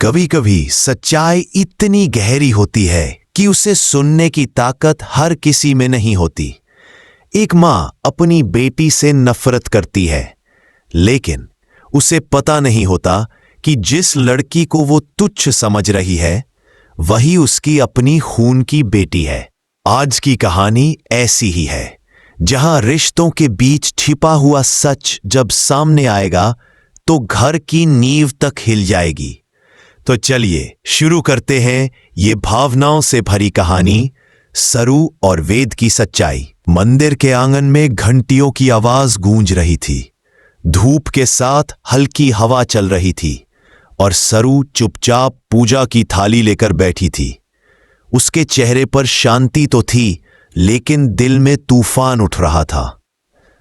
कभी कभी सच्चाई इतनी गहरी होती है कि उसे सुनने की ताकत हर किसी में नहीं होती। एक मां अपनी बेटी से नफरत करती है, लेकिन उसे पता नहीं होता कि जिस लड़की को वो तुच्छ समझ रही है वही उसकी अपनी खून की बेटी है। आज की कहानी ऐसी ही है, जहां रिश्तों के बीच छिपा हुआ सच जब सामने आएगा तो घर की नींव तक हिल जाएगी। तो चलिए शुरू करते हैं ये भावनाओं से भरी कहानी, सरू और वेद की सच्चाई। मंदिर के आंगन में घंटियों की आवाज गूंज रही थी। धूप के साथ हल्की हवा चल रही थी और सरू चुपचाप पूजा की थाली लेकर बैठी थी। उसके चेहरे पर शांति तो थी, लेकिन दिल में तूफान उठ रहा था।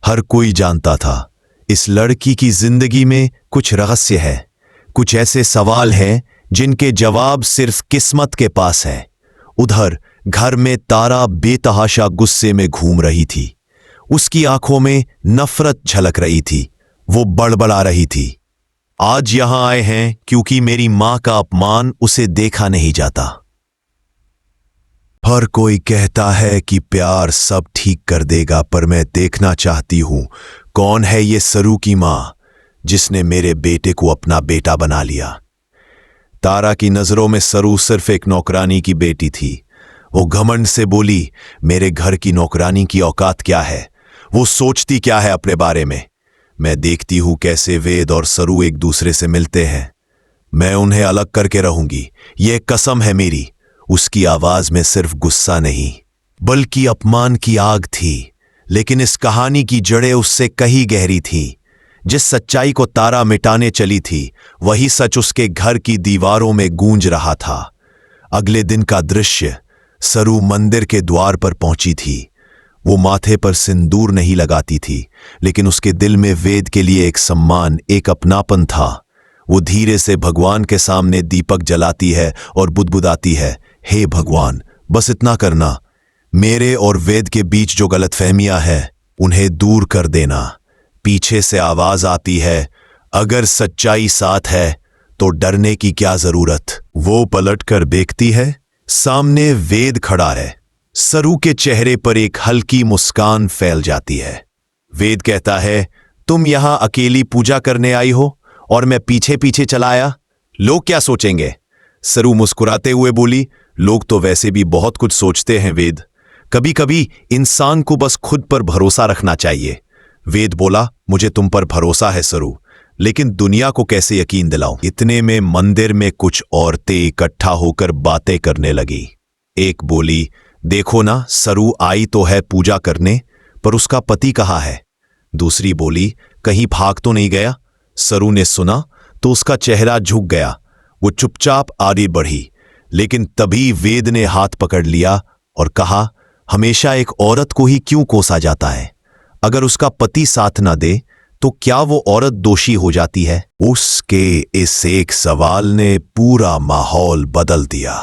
हर कोई जानता था इस लड़की की जिंदगी में कुछ रहस्य है, कुछ ऐसे सवाल हैं जिनके जवाब सिर्फ किस्मत के पास है। उधर घर में तारा बेतहाशा गुस्से में घूम रही थी। उसकी आंखों में नफरत झलक रही थी। वो बड़बड़ा रही थी, आज यहां आए हैं क्योंकि मेरी मां का अपमान उसे देखा नहीं जाता। हर कोई कहता है कि प्यार सब ठीक कर देगा, पर मैं देखना चाहती हूं कौन है ये सरू की मां जिसने मेरे बेटे को अपना बेटा बना लिया। तारा की नजरों में सरू सिर्फ एक नौकरानी की बेटी थी। वो घमंड से बोली, मेरे घर की नौकरानी की औकात क्या है? वो सोचती क्या है अपने बारे में? मैं देखती हूं कैसे वेद और सरू एक दूसरे से मिलते हैं। मैं उन्हें अलग करके रहूंगी, ये कसम है मेरी। उसकी आवाज में सिर्फ गुस्सा नहीं बल्कि अपमान की आग थी। लेकिन इस कहानी की जड़ें उससे कहीं गहरी थीं। जिस सच्चाई को तारा मिटाने चली थी वही सच उसके घर की दीवारों में गूंज रहा था। अगले दिन का दृश्य, सरू मंदिर के द्वार पर पहुंची थी। वो माथे पर सिंदूर नहीं लगाती थी, लेकिन उसके दिल में वेद के लिए एक सम्मान, एक अपनापन था। वो धीरे से भगवान के सामने दीपक जलाती है और बुदबुदाती है, हे भगवान, बस इतना करना, मेरे और वेद के बीच जो गलतफहमियां हैं उन्हें दूर कर देना। पीछे से आवाज आती है, अगर सच्चाई साथ है तो डरने की क्या जरूरत। वो पलटकर देखती है, सामने वेद खड़ा है। सरू के चेहरे पर एक हल्की मुस्कान फैल जाती है। वेद कहता है, तुम यहां अकेली पूजा करने आई हो और मैं पीछे पीछे चला आया, लोग क्या सोचेंगे? सरू मुस्कुराते हुए बोली, लोग तो वैसे भी बहुत कुछ सोचते हैं वेद। कभी कभी इंसान को बस खुद पर भरोसा रखना चाहिए। वेद बोला, मुझे तुम पर भरोसा है सरू, लेकिन दुनिया को कैसे यकीन दिलाऊं? इतने में मंदिर में कुछ औरतें इकट्ठा होकर बातें करने लगी। एक बोली, देखो ना, सरू आई तो है पूजा करने, पर उसका पति कहाँ है? दूसरी बोली, कहीं भाग तो नहीं गया? सरू ने सुना तो उसका चेहरा झुक गया। वो चुपचाप आगे बढ़ी, लेकिन तभी वेद ने हाथ पकड़ लिया और कहा, हमेशा एक औरत को ही क्यों कोसा जाता है? अगर उसका पति साथ ना दे तो क्या वो औरत दोषी हो जाती है? उसके इस एक सवाल ने पूरा माहौल बदल दिया।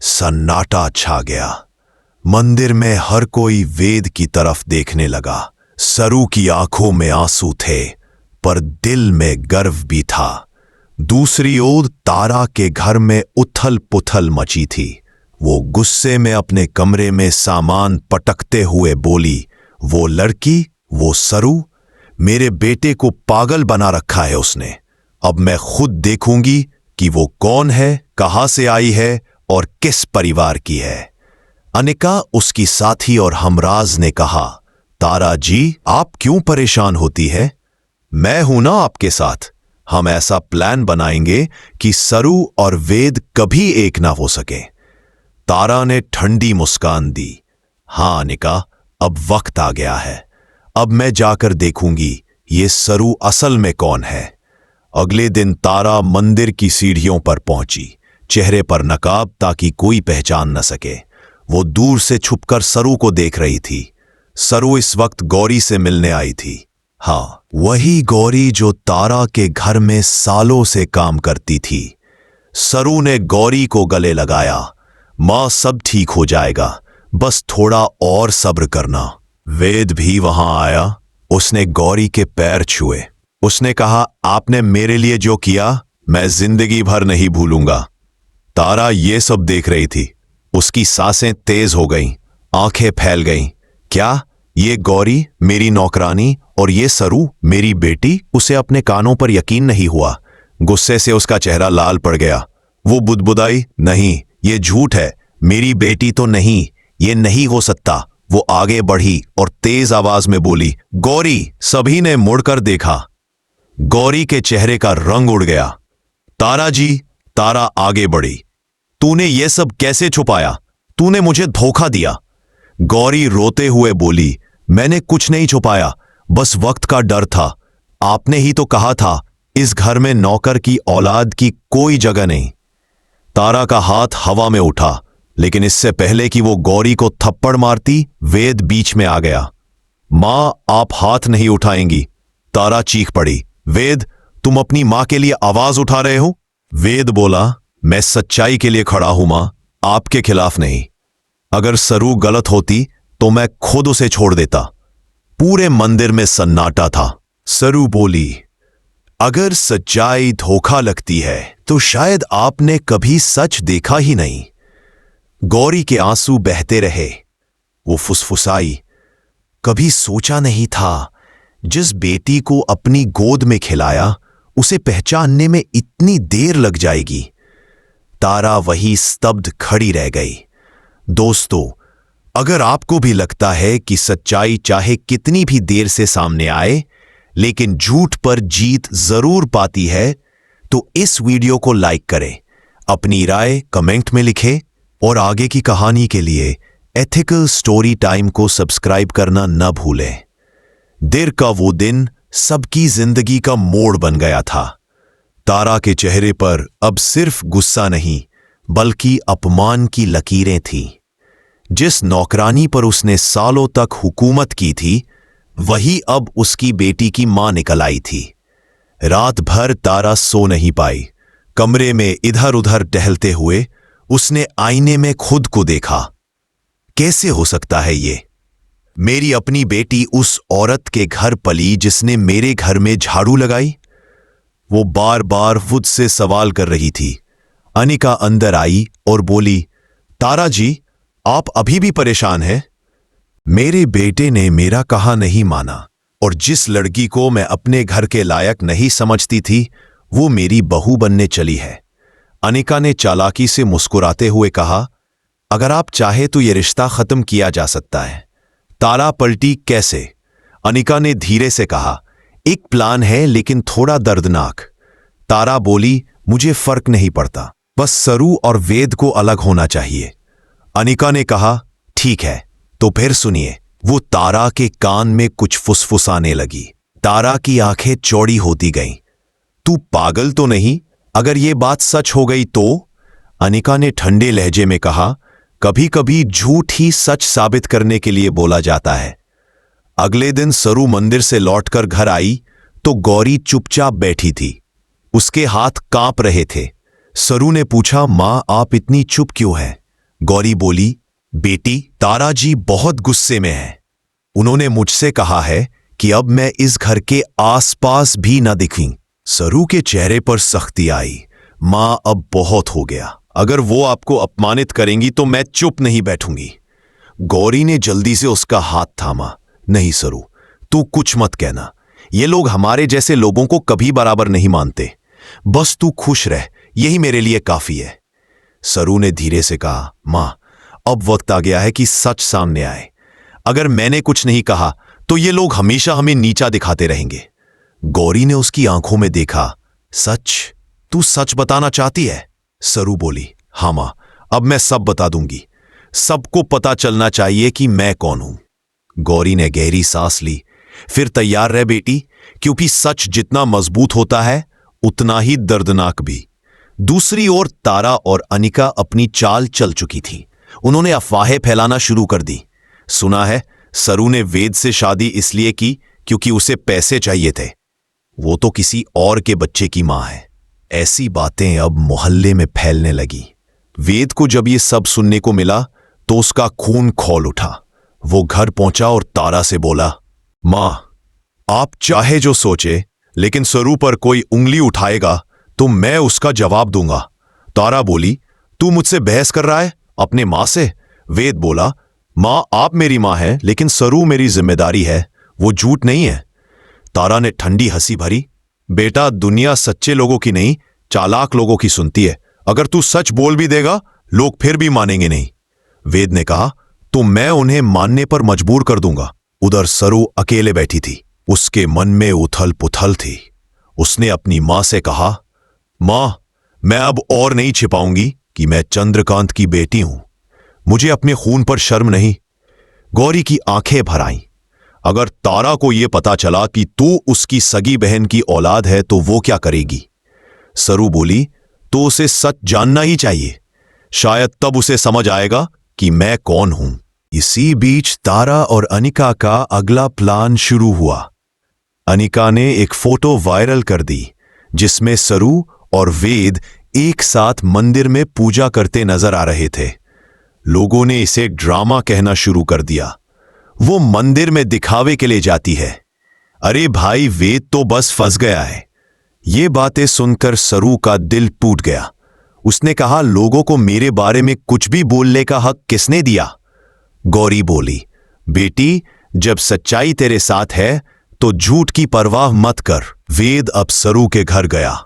सन्नाटा छा गया। मंदिर में हर कोई वेद की तरफ देखने लगा। सरू की आंखों में आंसू थे, पर दिल में गर्व भी था। दूसरी ओर तारा के घर में उथल पुथल मची थी। वो गुस्से में अपने कमरे में सामान पटकते हुए बोली, वो लड़की, वो सरू, मेरे बेटे को पागल बना रखा है उसने। अब मैं खुद देखूंगी कि वो कौन है, कहां से आई है और किस परिवार की है। अनिका, उसकी साथी और हमराज, ने कहा, तारा जी, आप क्यों परेशान होती है? मैं हूं ना आपके साथ। हम ऐसा प्लान बनाएंगे कि सरू और वेद कभी एक ना हो सके। तारा ने ठंडी मुस्कान दी। हां अनिका, अब वक्त आ गया है। अब मैं जाकर देखूंगी ये सरू असल में कौन है। अगले दिन तारा मंदिर की सीढ़ियों पर पहुंची, चेहरे पर नकाब ताकि कोई पहचान न सके। वो दूर से छुपकर सरू को देख रही थी। सरू इस वक्त गौरी से मिलने आई थी। हाँ, वही गौरी जो तारा के घर में सालों से काम करती थी। सरू ने गौरी को गले लगाया, मां, सब ठीक हो जाएगा, बस थोड़ा और सब्र करना। वेद भी वहां आया। उसने गौरी के पैर छुए। उसने कहा, आपने मेरे लिए जो किया मैं जिंदगी भर नहीं भूलूंगा। तारा ये सब देख रही थी। उसकी सांसें तेज हो गईं, आंखें फैल गईं। क्या ये गौरी मेरी नौकरानी और ये सरू मेरी बेटी? उसे अपने कानों पर यकीन नहीं हुआ। गुस्से से उसका चेहरा लाल पड़ गया। वो बुदबुदाई, नहीं, ये झूठ है, मेरी बेटी तो नहीं, ये नहीं हो सकता। वो आगे बढ़ी और तेज आवाज में बोली, गौरी। सभी ने मुड़कर देखा। गौरी के चेहरे का रंग उड़ गया। तारा जी। तारा आगे बढ़ी। तूने ये सब कैसे छुपाया? तूने मुझे धोखा दिया। गौरी रोते हुए बोली, मैंने कुछ नहीं छुपाया, बस वक्त का डर था। आपने ही तो कहा था इस घर में नौकर की औलाद की कोई जगह नहीं। तारा का हाथ हवा में उठा, लेकिन इससे पहले कि वो गौरी को थप्पड़ मारती, वेद बीच में आ गया। मां, आप हाथ नहीं उठाएंगी। तारा चीख पड़ी, वेद, तुम अपनी मां के लिए आवाज उठा रहे हो? वेद बोला, मैं सच्चाई के लिए खड़ा हूं मां, आपके खिलाफ नहीं। अगर सरू गलत होती तो मैं खुद उसे छोड़ देता। पूरे मंदिर में सन्नाटा था। सरू बोली, अगर सच्चाई धोखा लगती है तो शायद आपने कभी सच देखा ही नहीं। गौरी के आंसू बहते रहे। वो फुसफुसाई, कभी सोचा नहीं था जिस बेटी को अपनी गोद में खिलाया उसे पहचानने में इतनी देर लग जाएगी। तारा वही स्तब्ध खड़ी रह गई। दोस्तों, अगर आपको भी लगता है कि सच्चाई चाहे कितनी भी देर से सामने आए लेकिन झूठ पर जीत जरूर पाती है, तो इस वीडियो को लाइक करें, अपनी राय कमेंट में लिखें और आगे की कहानी के लिए एथिकल स्टोरी टाइम को सब्सक्राइब करना न भूलें। देर का वो दिन सबकी जिंदगी का मोड़ बन गया था। तारा के चेहरे पर अब सिर्फ गुस्सा नहीं बल्कि अपमान की लकीरें थीं। जिस नौकरानी पर उसने सालों तक हुकूमत की थी, वही अब उसकी बेटी की मां निकल आई थी। रात भर तारा सो नहीं पाई। कमरे में इधर उधर टहलते हुए उसने आईने में खुद को देखा। कैसे हो सकता है ये? मेरी अपनी बेटी उस औरत के घर पली जिसने मेरे घर में झाड़ू लगाई? वो बार बार खुद से सवाल कर रही थी। अनिका अंदर आई और बोली, तारा जी, आप अभी भी परेशान हैं? मेरे बेटे ने मेरा कहा नहीं माना और जिस लड़की को मैं अपने घर के लायक नहीं समझती थी वो मेरी बहू बनने चली है। अनिका ने चालाकी से मुस्कुराते हुए कहा, अगर आप चाहे तो यह रिश्ता खत्म किया जा सकता है। तारा पलटी, कैसे? अनिका ने धीरे से कहा, एक प्लान है लेकिन थोड़ा दर्दनाक। तारा बोली, मुझे फर्क नहीं पड़ता, बस सरू और वेद को अलग होना चाहिए। अनिका ने कहा, ठीक है, तो फिर सुनिए। वो तारा के कान में कुछ फुसफुसाने लगी। तारा की आंखें चौड़ी होती गईं। तू पागल तो नहीं? अगर ये बात सच हो गई तो? अनिका ने ठंडे लहजे में कहा, कभी कभी झूठ ही सच साबित करने के लिए बोला जाता है। अगले दिन सरू मंदिर से लौटकर घर आई तो गौरी चुपचाप बैठी थी। उसके हाथ कांप रहे थे। सरू ने पूछा, मां, आप इतनी चुप क्यों हैं? गौरी बोली, बेटी, तारा जी बहुत गुस्से में है। उन्होंने मुझसे कहा है कि अब मैं इस घर के आसपास भी न दिखूं। सरू के चेहरे पर सख्ती आई। मां, अब बहुत हो गया। अगर वो आपको अपमानित करेंगी तो मैं चुप नहीं बैठूंगी। गौरी ने जल्दी से उसका हाथ थामा। नहीं सरू, तू कुछ मत कहना। ये लोग हमारे जैसे लोगों को कभी बराबर नहीं मानते। बस तू खुश रह, यही मेरे लिए काफी है। सरू ने धीरे से कहा, मां, अब वक्त आ गया है कि सच सामने आए। अगर मैंने कुछ नहीं कहा तो ये लोग हमेशा हमें नीचा दिखाते रहेंगे। गौरी ने उसकी आंखों में देखा। सच? तू सच बताना चाहती है? सरू बोली, हाँ मां, अब मैं सब बता दूंगी। सबको पता चलना चाहिए कि मैं कौन हूं। गौरी ने गहरी सांस ली। फिर तैयार रह बेटी, क्योंकि सच जितना मजबूत होता है उतना ही दर्दनाक भी। दूसरी ओर तारा और अनिका अपनी चाल चल चुकी थी। उन्होंने अफवाहें फैलाना शुरू कर दी। सुना है सरू ने वेद से शादी इसलिए की क्योंकि उसे पैसे चाहिए थे। वो तो किसी और के बच्चे की मां है। ऐसी बातें अब मोहल्ले में फैलने लगी। वेद को जब ये सब सुनने को मिला तो उसका खून खौल उठा। वो घर पहुंचा और तारा से बोला, मां, आप चाहे जो सोचे, लेकिन सरू पर कोई उंगली उठाएगा तो मैं उसका जवाब दूंगा। तारा बोली, तू मुझसे बहस कर रहा है अपने माँ से? वेद बोला, माँ आप मेरी माँ है, लेकिन सरू मेरी जिम्मेदारी है, वो झूठ नहीं है। तारा ने ठंडी हंसी भरी, बेटा दुनिया सच्चे लोगों की नहीं, चालाक लोगों की सुनती है। अगर तू सच बोल भी देगा लोग फिर भी मानेंगे नहीं। वेद ने कहा, तो मैं उन्हें मानने पर मजबूर कर दूंगा। उधर सरू अकेले बैठी थी, उसके मन में उथल पुथल थी। उसने अपनी मां से कहा, मां मैं अब और नहीं छिपाऊंगी कि मैं चंद्रकांत की बेटी हूं। मुझे अपने खून पर शर्म नहीं। गौरी की आंखें भर आईं। अगर तारा को यह पता चला कि तू उसकी सगी बहन की औलाद है तो वो क्या करेगी? सरू बोली, तो उसे सच जानना ही चाहिए, शायद तब उसे समझ आएगा कि मैं कौन हूं। इसी बीच तारा और अनिका का अगला प्लान शुरू हुआ। अनिका ने एक फोटो वायरल कर दी जिसमें सरू और वेद एक साथ मंदिर में पूजा करते नजर आ रहे थे। लोगों ने इसे ड्रामा कहना शुरू कर दिया। वो मंदिर में दिखावे के लिए जाती है। अरे भाई, वेद तो बस फंस गया है। ये बातें सुनकर सरू का दिल टूट गया। उसने कहा, लोगों को मेरे बारे में कुछ भी बोलने का हक किसने दिया? गौरी बोली, बेटी जब सच्चाई तेरे साथ है तो झूठ की परवाह मत कर। वेद अब सरू के घर गया।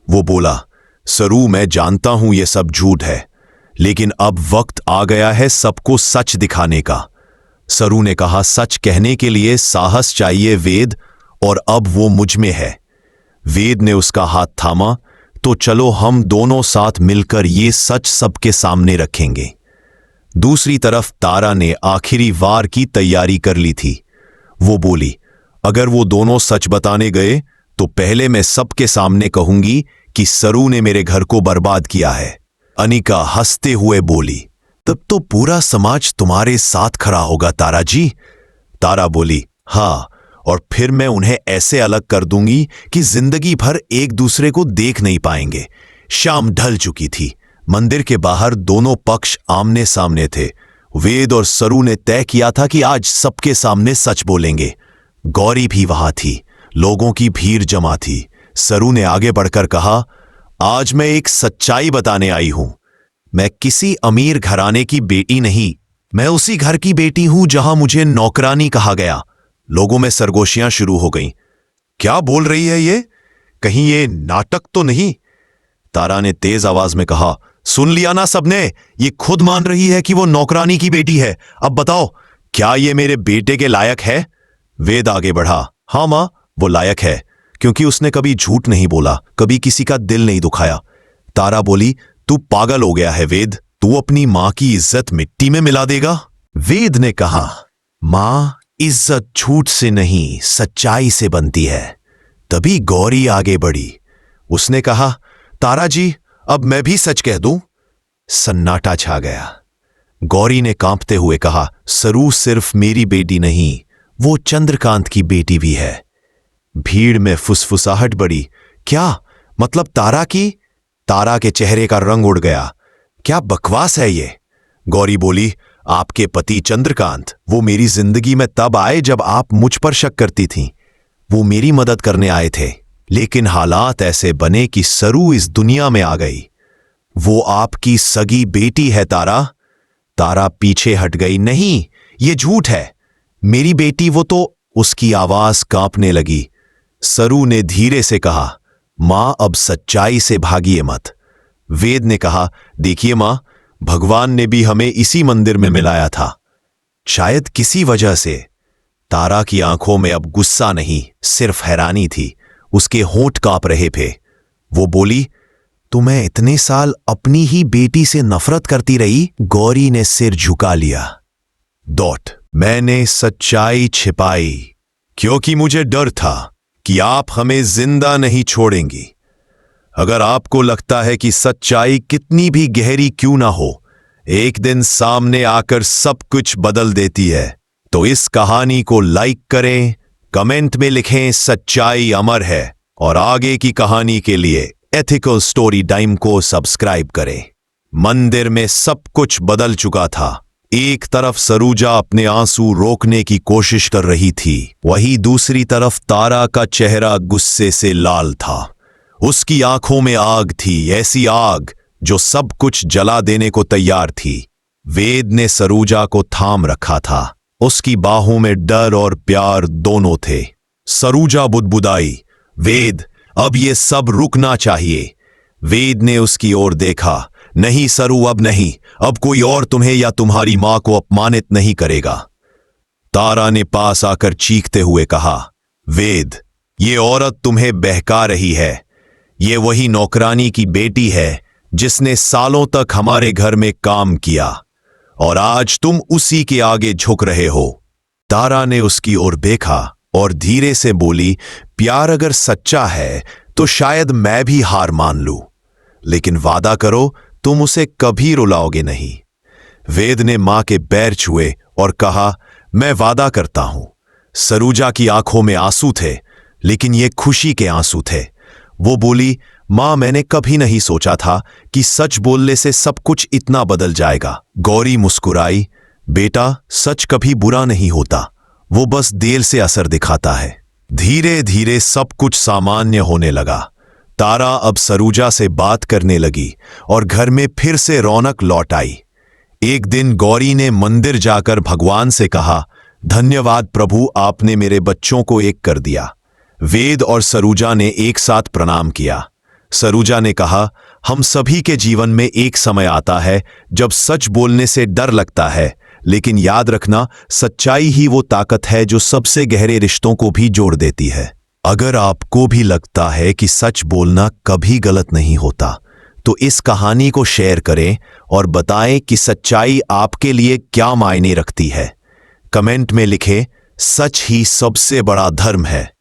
वो बोला, सरू मैं जानता हूं ये सब झूठ है, लेकिन अब वक्त आ गया है सबको सच दिखाने का। सरू ने कहा, सच कहने के लिए साहस चाहिए वेद, और अब वो मुझ में है। वेद ने उसका हाथ थामा, तो चलो हम दोनों साथ मिलकर ये सच सबके सामने रखेंगे। दूसरी तरफ तारा ने आखिरी वार की तैयारी कर ली थी। वो बोली, अगर वो दोनों सच बताने गए तो पहले मैं सबके सामने कहूंगी कि सरू ने मेरे घर को बर्बाद किया है। अनिका हंसते हुए बोली, तब तो पूरा समाज तुम्हारे साथ खड़ा होगा तारा जी। तारा बोली, हाँ, और फिर मैं उन्हें ऐसे अलग कर दूंगी कि जिंदगी भर एक दूसरे को देख नहीं पाएंगे। शाम ढल चुकी थी। मंदिर के बाहर दोनों पक्ष आमने सामने थे। वेद और सरू ने तय किया था कि आज सबके सामने सच बोलेंगे। गौरी भी वहां थी। लोगों की भीड़ जमा थी। सरू ने आगे बढ़कर कहा, आज मैं एक सच्चाई बताने आई हूं। मैं किसी अमीर घराने की बेटी नहीं, मैं उसी घर की बेटी हूं जहां मुझे नौकरानी कहा गया। लोगों में सरगोशियां शुरू हो गईं। क्या बोल रही है ये? कहीं ये नाटक तो नहीं? तारा ने तेज आवाज में कहा, सुन लिया ना सबने, ये खुद मान रही है कि वो नौकरानी की बेटी है। अब बताओ, क्या ये मेरे बेटे के लायक है? वेद आगे बढ़ा, हाँ मां, वो लायक है, क्योंकि उसने कभी झूठ नहीं बोला, कभी किसी का दिल नहीं दुखाया। तारा बोली, तू पागल हो गया है वेद, तू अपनी मां की इज्जत मिट्टी में मिला देगा? वेद ने कहा, मां, इज्जत झूठ से नहीं सच्चाई से बनती है। तभी गौरी आगे बढ़ी। उसने कहा, तारा जी, अब मैं भी सच कह दूं? सन्नाटा छा गया। गौरी ने कांपते हुए कहा, सरू सिर्फ मेरी बेटी नहीं, वो चंद्रकांत की बेटी भी है। भीड़ में फुसफुसाहट बढ़ी। क्या मतलब तारा की? तारा के चेहरे का रंग उड़ गया। क्या बकवास है ये? गौरी बोली, आपके पति चंद्रकांत, वो मेरी जिंदगी में तब आए जब आप मुझ पर शक करती थीं। वो मेरी मदद करने आए थे, लेकिन हालात ऐसे बने कि सरू इस दुनिया में आ गई। वो आपकी सगी बेटी है तारा। तारा पीछे हट गई। नहीं, ये झूठ है, मेरी बेटी वो तो। उसकी आवाज कांपने लगी। सरू ने धीरे से कहा, मां, अब सच्चाई से भागिए मत। वेद ने कहा, देखिए मां, भगवान ने भी हमें इसी मंदिर में मिलाया था, शायद किसी वजह से। तारा की आंखों में अब गुस्सा नहीं, सिर्फ हैरानी थी। उसके होंठ कांप रहे थे। वो बोली, तुम्हें इतने साल अपनी ही बेटी से नफरत करती रही? गौरी ने सिर झुका लिया। मैंने सच्चाई छिपाई क्योंकि मुझे डर था कि आप हमें जिंदा नहीं छोड़ेंगी। अगर आपको लगता है कि सच्चाई कितनी भी गहरी क्यों ना हो, एक दिन सामने आकर सब कुछ बदल देती है, तो इस कहानी को लाइक करें, कमेंट में लिखें सच्चाई अमर है, और आगे की कहानी के लिए एथिकल स्टोरी टाइम को सब्सक्राइब करें। मंदिर में सब कुछ बदल चुका था। एक तरफ सरूजा अपने आंसू रोकने की कोशिश कर रही थी, वहीं दूसरी तरफ तारा का चेहरा गुस्से से लाल था। उसकी आंखों में आग थी, ऐसी आग जो सब कुछ जला देने को तैयार थी। वेद ने सरोजा को थाम रखा था। उसकी बाहों में डर और प्यार दोनों थे। सरोजा बुदबुदाई, वेद, अब ये सब रुकना चाहिए। वेद ने उसकी ओर देखा। नहीं सरू, अब नहीं। अब कोई और तुम्हें या तुम्हारी मां को अपमानित नहीं करेगा। तारा ने पास आकर चीखते हुए कहा, वेद, ये औरत तुम्हें बहका रही है। ये वही नौकरानी की बेटी है जिसने सालों तक हमारे घर में काम किया, और आज तुम उसी के आगे झुक रहे हो। तारा ने उसकी ओर देखा और धीरे से बोली, प्यार अगर सच्चा है तो शायद मैं भी हार मान लूं, लेकिन वादा करो तुम उसे कभी रुलाओगे नहीं। वेद ने मां के पैर छुए और कहा, मैं वादा करता हूं। सरोजा की आंखों में आंसू थे, लेकिन ये खुशी के आंसू थे। वो बोली, मां, मैंने कभी नहीं सोचा था कि सच बोलने से सब कुछ इतना बदल जाएगा। गौरी मुस्कुराई, बेटा, सच कभी बुरा नहीं होता, वो बस देर से असर दिखाता है। धीरे धीरे सब कुछ सामान्य होने लगा। तारा अब सरोजा से बात करने लगी और घर में फिर से रौनक लौट आई। एक दिन गौरी ने मंदिर जाकर भगवान से कहा, धन्यवाद प्रभु, आपने मेरे बच्चों को एक कर दिया। वेद और सरोजा ने एक साथ प्रणाम किया। सरोजा ने कहा, हम सभी के जीवन में एक समय आता है जब सच बोलने से डर लगता है, लेकिन याद रखना, सच्चाई ही वो ताकत है जो सबसे गहरे रिश्तों को भी जोड़ देती है। अगर आपको भी लगता है कि सच बोलना कभी गलत नहीं होता, तो इस कहानी को शेयर करें और बताएं कि सच्चाई आपके लिए क्या मायने रखती है। कमेंट में लिखें, सच ही सबसे बड़ा धर्म है।